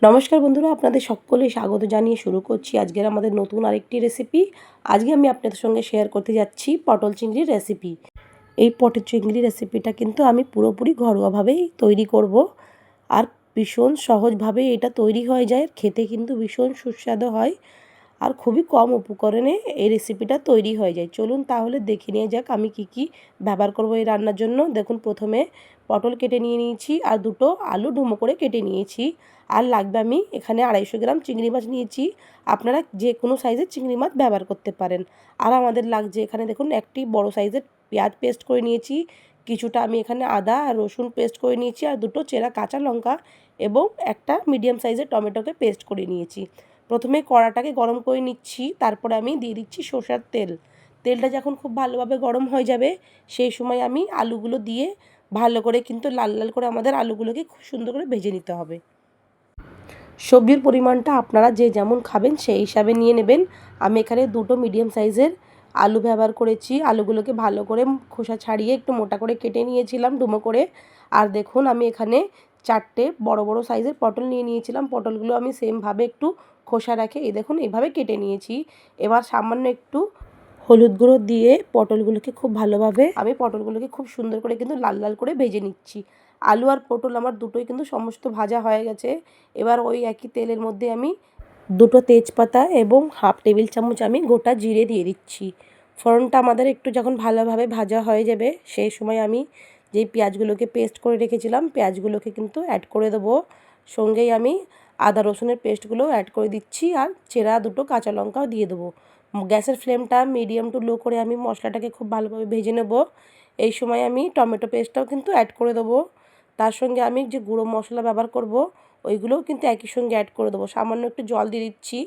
নমস্কার বন্ধুরা, আপনাদের সকলে স্বাগত জানিয়ে শুরু করছি আজকের আমাদের নতুন আরেকটি রেসিপি। আজকে আমি আপনাদের সঙ্গে শেয়ার করতে যাচ্ছি পটল চিংড়ির রেসিপি। এই পটল চিংড়ি রেসিপিটা কিন্তু আমি পুরোপুরি ঘরোয়াভাবেই তৈরি করব, আর ভীষণ সহজভাবে এটা তৈরি হয়ে যায়। খেতে কিন্তু ভীষণ সুস্বাদু হয়, আর খুবই কম উপকরণে এই রেসিপিটা তৈরি হয়ে যায়। চলুন তাহলে দেখে নিয়ে যাক আমি কি কি ব্যবহার করব এই রান্নার জন্য। দেখুন, প্রথমে পটল কেটে নিয়ে নিয়েছি, আর দুটো আলু ডুমো করে কেটে নিয়েছি। আর লাগবে আমি এখানে 250 গ্রাম চিংড়ি মাছ নিয়েছি। আপনারা যে কোনো সাইজের চিংড়ি মাছ ব্যবহার করতে পারেন। আর আমাদের লাগছে এখানে দেখুন একটি বড় সাইজের পেঁয়াজ পেস্ট করে নিয়েছি, কিছুটা আমি এখানে আদা আর রসুন পেস্ট করে নিয়েছি, আর দুটো চেরা কাঁচা লঙ্কা এবং একটা মিডিয়াম সাইজের টমেটোকে পেস্ট করে নিয়েছি। প্রথমে কড়াটাকে গরম করে নিচ্ছি, তারপরে আমি দিয়ে দিচ্ছি সরষের তেল। তেলটা যখন খুব ভালোভাবে গরম হয়ে যাবে সেই সময় আমি আলুগুলো দিয়ে ভালো করে কিন্তু লাল লাল করে আমাদের আলুগুলোকে খুব সুন্দর করে ভেজে নিতে হবে। সবজির পরিমাণটা আপনারা যে যেমন খাবেন সেই হিসাবে নিয়ে নেবেন। আমি এখানে দুটো মিডিয়াম সাইজের আলু ব্যবহার করেছি। আলুগুলোকে ভালো করে খোসা ছাড়িয়ে একটু মোটা করে কেটে নিয়েছিলাম ডুমো করে। আর দেখুন, আমি এখানে 4টে বড় বড় সাইজের পটল নিয়ে নিয়েছিলাম। পটলগুলো আমি সেমভাবে একটু খোসা রেখে এই দেখুন এইভাবে কেটে নিয়েছি। এবার সামান্য একটু হলুদ গুঁড়ো দিয়ে পটলগুলোকে খুব সুন্দর করে কিন্তু লাল লাল করে ভেজে নিচ্ছি। আলু আর পটল আমার দুটোই কিন্তু সমস্ত ভাজা হয়ে গেছে। এবার ওই একই তেলের মধ্যে আমি দুটো তেজপাতা এবং হাফ টেবিল চামচ আমি গোটা জিরে দিয়ে দিচ্ছি। ফোড়নটা আমাদের একটু যখন ভালোভাবে ভাজা হয়ে যাবে সেই সময় আমি যেই পেঁয়াজগুলোকে পেস্ট করে রেখেছিলাম পেঁয়াজগুলোকে কিন্তু অ্যাড করে দেবো। সঙ্গেই আমি আদা রসুনের পেস্টগুলো অ্যাড করে দিচ্ছি, আর চেরা দুটো কাঁচা লঙ্কাও দিয়ে দেবো। গ্যাসের ফ্লেমটা মিডিয়াম টু লো করে আমি মশলাটাকে খুব ভালোভাবে ভেজে নেব। এই সময় আমি টমেটো পেস্টটাও কিন্তু অ্যাড করে দেবো। তার সঙ্গে আমি যে গুঁড়ো মশলা ব্যবহার করব ওইগুলোও কিন্তু একই সঙ্গে অ্যাড করে দেবো। সামান্য একটু জল দিয়ে দিচ্ছি।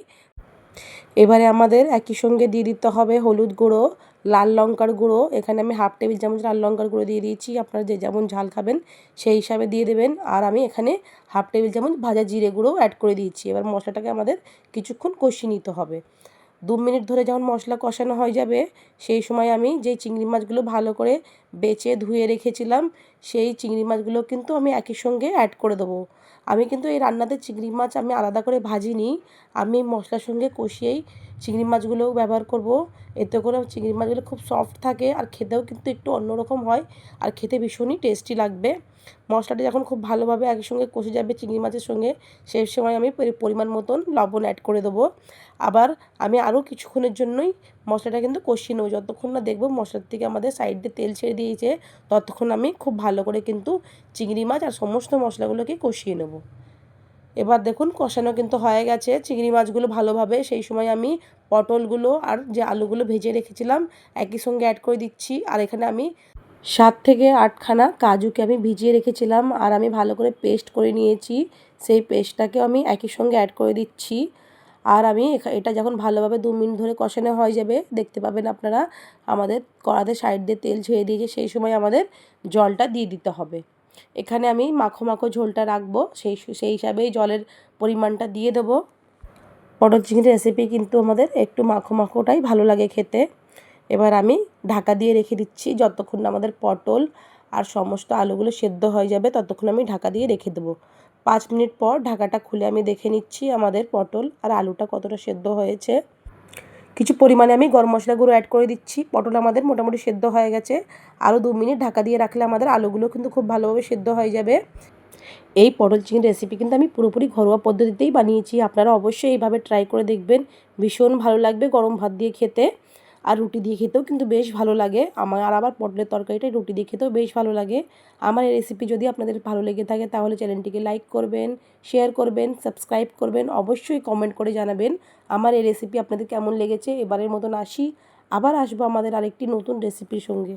এবারে আমাদের একই সঙ্গে দিয়ে দিতে হবে হলুদ গুঁড়ো, লাল লঙ্কার গুঁড়ো। এখানে আমি হাফ টেবিল চামচ লাল লঙ্কার গুঁড়ো দিয়ে দিয়েছি। আপনারা যে যেমন ঝাল খাবেন সেই হিসাবে দিয়ে দেবেন। আর আমি এখানে হাফ টেবিল চামচ ভাজা জিরে গুঁড়ো অ্যাড করে দিয়েছি। এবার মশলাটাকে আমাদের কিছুক্ষণ কষিয়ে নিতে হবে। 2 মিনিট ধরে যখন মশলা কষানো হয়ে যাবে সেই সময় আমি যেই চিংড়ি মাছগুলো ভালো করে বেছে ধুয়ে রেখেছিলাম সেই চিংড়ি মাছগুলো কিন্তু আমি একই সঙ্গে অ্যাড করে দেবো। আমি কিন্তু এই রান্নাতে চিংড়ি মাছ আমি আলাদা করে ভাজিনি, আমি মশলার সঙ্গে কষিয়েই চিংড়ি মাছগুলোও ব্যবহার করব। এতে করে চিংড়ি মাছগুলো খুব সফট থাকে, আর খেতেও কিন্তু একটু অন্যরকম হয়, আর খেতে ভীষণই টেস্টি লাগবে। মশলাটা যখন খুব ভালোভাবে একই সঙ্গে কষে যাবে চিংড়ি মাছের সঙ্গে সেই সময় আমি পরিমাণ মতন লবণ অ্যাড করে দেবো। আবার আমি আরও কিছুক্ষণের জন্যই মশলাটা কিন্তু কষিয়ে নেবো। যতক্ষণ না দেখব মশলার থেকে আমাদের সাইডে তেল ছেড়ে দিয়েছে ততক্ষণ আমি খুব ভালো করে কিন্তু চিংড়ি মাছ আর সমস্ত মশলাগুলোকে কষিয়ে নেব। এবার দেখুন কষানো কিন্তু হয়ে গেছে চিংড়ি মাছগুলো ভালোভাবে। সেই সময় আমি পটলগুলো আর যে আলুগুলো ভেজে রেখেছিলাম একই সঙ্গে অ্যাড করে দিচ্ছি। আর এখানে আমি 7 থেকে 8খানা কাজুকে আমি ভিজিয়ে রেখেছিলাম, আর আমি ভালো করে পেস্ট করে নিয়েছি। সেই পেস্টটাকে আমি একই সঙ্গে অ্যাড করে দিচ্ছি। আর আমি এটা যখন ভালোভাবে 2 মিনিট ধরে কষানো হয়ে যাবে দেখতে পাবেন আপনারা আমাদের কড়াতে সাইড দিয়ে তেল ছেড়ে দিয়েছে। সেই সময় আমাদের জলটা দিয়ে দিতে হবে। এখানে আমি মাখো মাখো ঝোলটা রাখবো, সেই হিসাবেই জলের পরিমাণটা দিয়ে দেবো। পটল চিংড়ি রেসিপি কিন্তু আমাদের একটু মাখো মাখোটাই ভালো লাগে খেতে। এবার আমি ঢাকা দিয়ে রেখে দিচ্ছি যতক্ষণ না আমাদের পটল আর সমস্ত আলুগুলো সেদ্ধ হয়ে যাবে ততক্ষণ আমি ঢাকা দিয়ে রেখে দেবো। 5 মিনিট পর ঢাকাটা খুলে আমি দেখে নিচ্ছি আমাদের পটল আর আলুটা কতটা সেদ্ধ হয়েছে। কিছু পরিমাণে আমি গরম মশলা গুঁড়ো অ্যাড করে দিচ্ছি। পটল আমাদের মোটামুটি সেদ্ধ হয়ে গেছে। আরও 2 মিনিট ঢাকা দিয়ে রাখলে আমাদের আলুগুলো কিন্তু খুব ভালোভাবে সেদ্ধ হয়ে যাবে। এই পটল চিংড়ি রেসিপি কিন্তু আমি পুরোপুরি ঘরোয়া পদ্ধতিতেই বানিয়েছি। আপনারা অবশ্যই এইভাবে ট্রাই করে দেখবেন, ভীষণ ভালো লাগবে গরম ভাত দিয়ে খেতে, আর রুটি দিয়ে খেতেও কিন্তু বেশ ভালো লাগে। আবার পটলের তরকারিটা রুটি দিয়ে খেতেও বেশ ভালো লাগে। আমার এই রেসিপি যদি আপনাদের ভালো লেগে থাকে তাহলে চ্যানেলটিকে লাইক করবেন, শেয়ার করবেন, সাবস্ক্রাইব করবেন, অবশ্যই কমেন্ট করে জানাবেন আমার এই রেসিপি আপনাদের কেমন লেগেছে। এবারের মতন আসি, আবার আসবো আমাদের আরেকটি নতুন রেসিপির সঙ্গে।